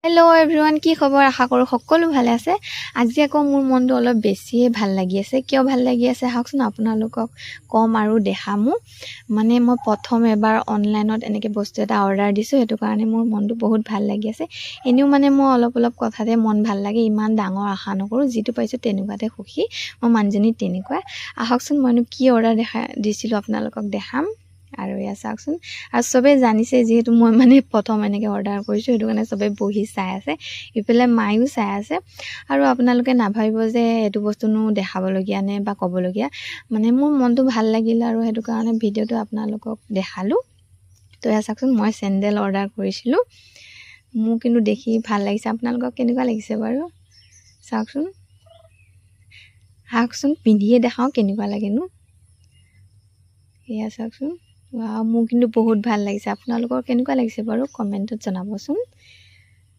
Hello' everyone, কি খবৰ? আশা কৰোঁ সকলো ভালে আছে। আজি আকৌ মোৰ মনটো অলপ বেছিয়ে ভাল লাগি আছে। কিয় ভাল লাগি আছে আহকচোন আপোনালোকক ক'ম আৰু দেখামো। মানে মই প্ৰথম এবাৰ অনলাইনত এনেকৈ বস্তু এটা অৰ্ডাৰ দিছোঁ, সেইটো কাৰণে মোৰ মনটো বহুত ভাল লাগি আছে। এনেও মানে মই অলপ কথাতে মন ভাল লাগে, ইমান ডাঙৰ আশা নকৰোঁ, যিটো পাইছোঁ তেনেকুৱাতে সুখী। মই মানুহজনী তেনেকুৱা। আহকচোন মইনো কি অৰ্ডাৰ দিছিলোঁ আপোনালোকক দেখাম। আৰু এয়া চাওকচোন। আৰু চবেই জানিছে যিহেতু মই মানে প্ৰথম এনেকৈ অৰ্ডাৰ কৰিছোঁ, সেইটো কাৰণে চবেই বহি চাই আছে, ইফালে মায়ো চাই আছে। আৰু আপোনালোকে নাভাবিব যে এইটো বস্তুনো দেখাবলগীয়া নে বা ক'বলগীয়া, মানে মোৰ মনটো ভাল লাগিল আৰু সেইটো কাৰণে ভিডিঅ'টো আপোনালোকক দেখালোঁ। তো এয়া চাওকচোন, মই চেণ্ডেল অৰ্ডাৰ কৰিছিলোঁ। মোৰ কিন্তু দেখি ভাল লাগিছে। আপোনালোকক কেনেকুৱা লাগিছে বাৰু চাওকচোন। আহকচোন পিন্ধিয়ে দেখাওঁ কেনেকুৱা লাগেনো। এয়া চাওকচোন। মোৰ কিন্তু বহুত ভাল লাগিছে। আপোনালোকৰ কেনেকুৱা লাগিছে বাৰু কমেণ্টত জনাবচোন।